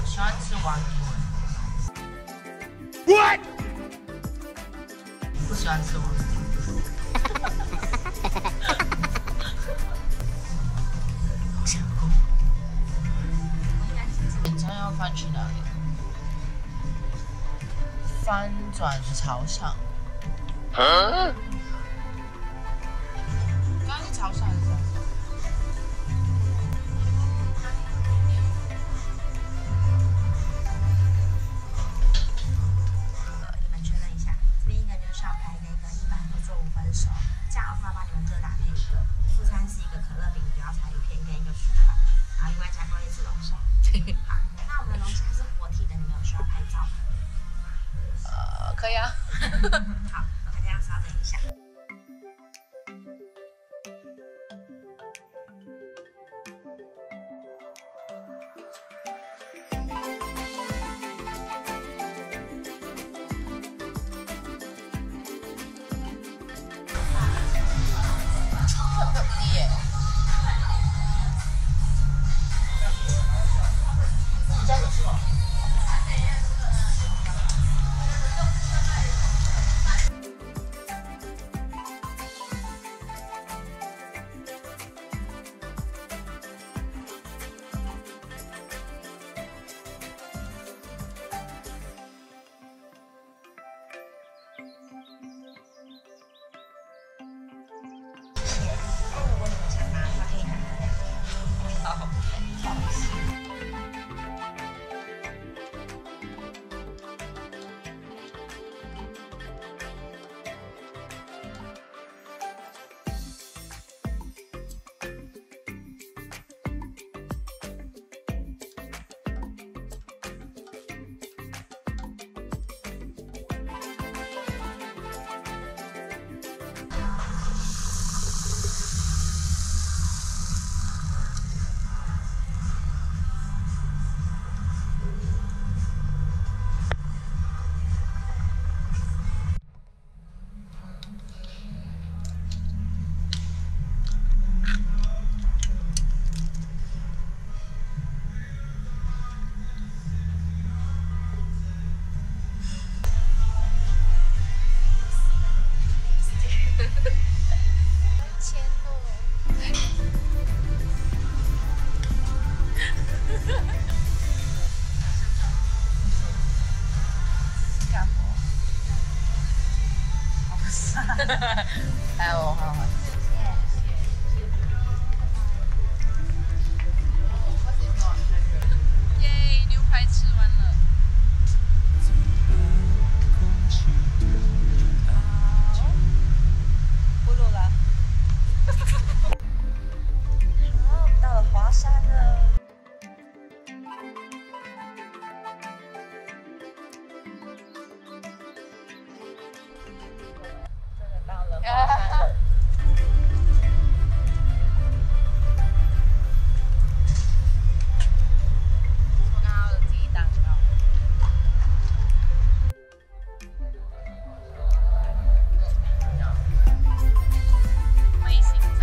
喜欢吃丸子。What？ 不喜欢吃丸子。想过。你猜要翻去哪里？翻转朝上。刚刚是朝上还是朝上？你们确认一下，这边一个就是上拍那个一般会做5分熟，这样的话把你们各搭配一个。副餐是一个可乐饼，不要柴鱼片跟一个薯条，然后另外加购一只龙虾。好，那我们的龙虾是活体的，你们有需要拍照吗？可以啊。好，那这样稍等一下。如果你们想拿的话，可以拿2个。好，不好意思。还有，耶，牛排吃完了。不录了。好，到了华山了。真的到了华山了。我刚刚的第一蛋糕。微星展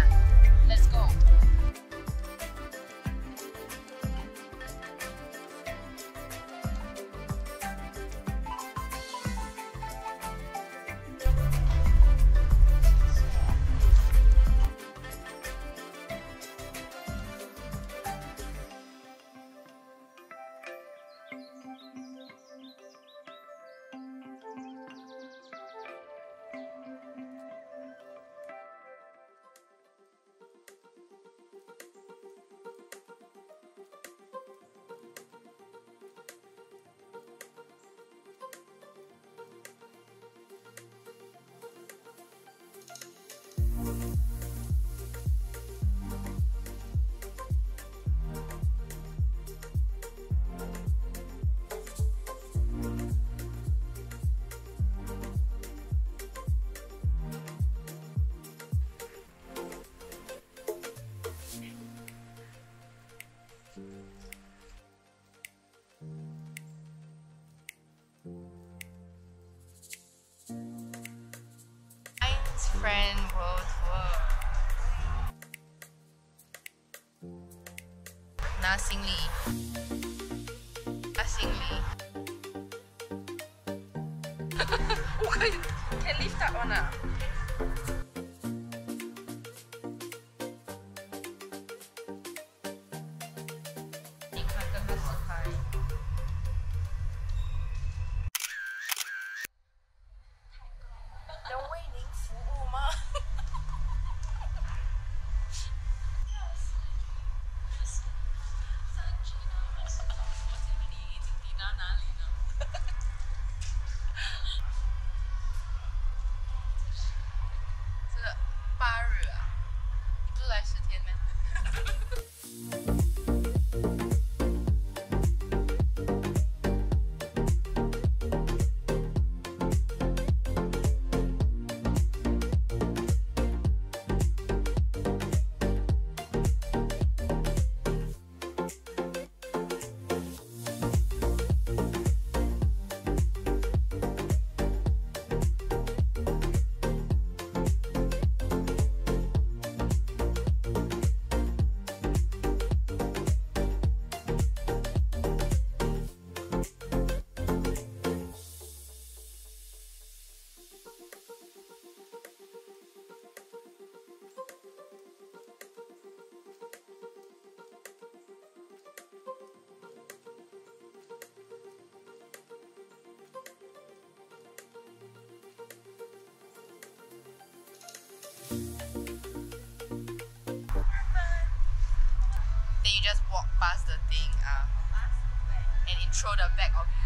，Let's go。Friend World Tour， 拿行李。Can lift that one up. Then you just walk past the thing and intro the back of you.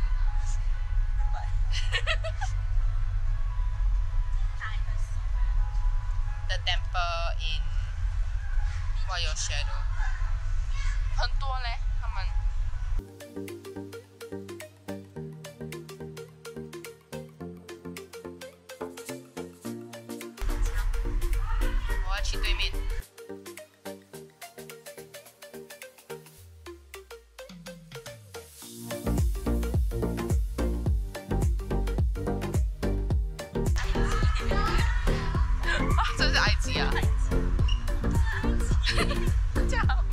The temple in what your shadow 很多嘞，他们。我要去对面。这是埃及啊！这样好。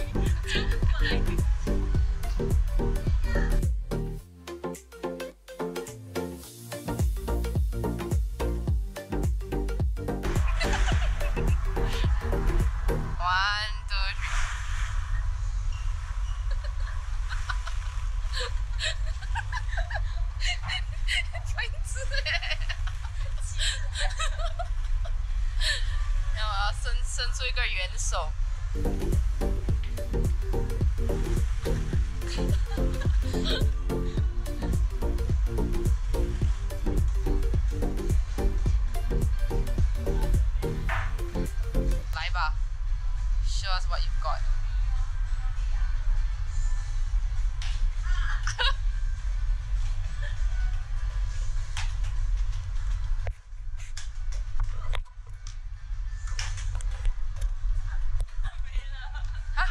One, two, three. 白痴欸！然后我要伸出一个援手。来吧 ，Show us what you've got.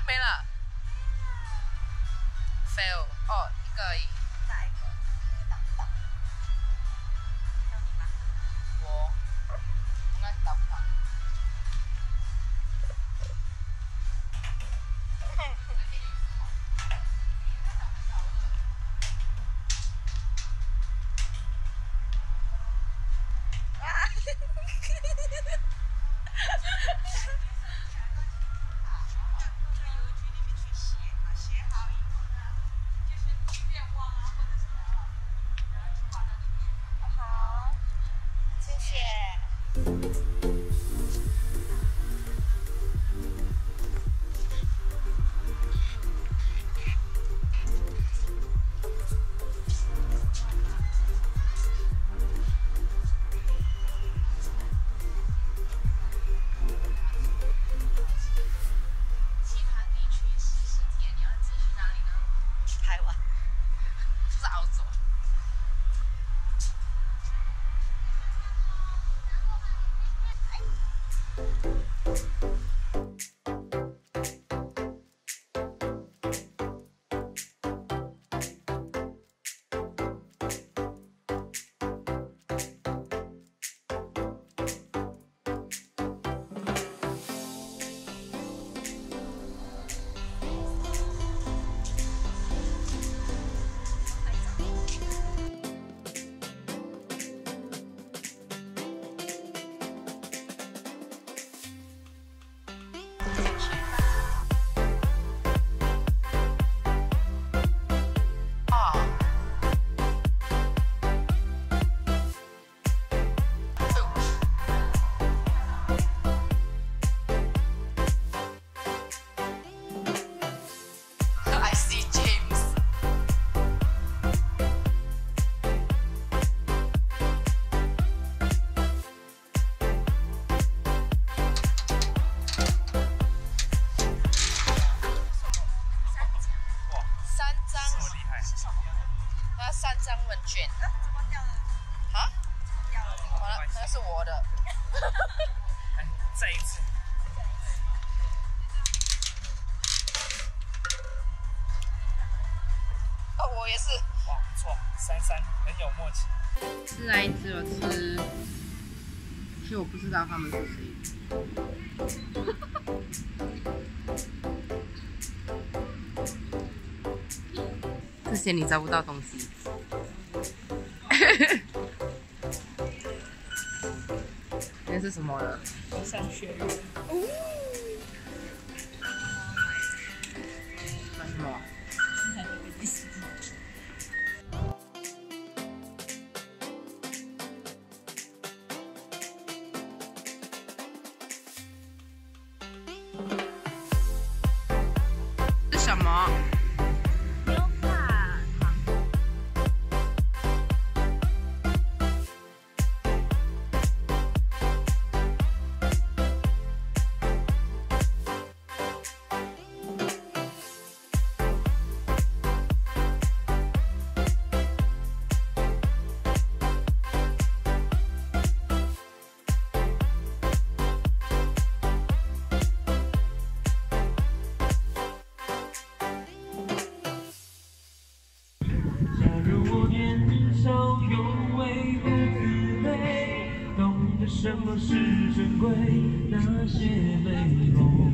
没了 ，fail 哦，一个而已。下一个挡。还有你吗？我应该是挡不到。邮局里面去写好以后呢，就是便忘了。也是。哇，不错，33很有默契。吃来只有吃，其实我不知道他们是谁。这些你找不到东西。那是什么呢？上学院。买什么？是什么？牛蒡糖。什么是珍贵？那些美梦，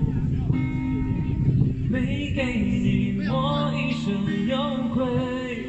没给你，我一生有愧。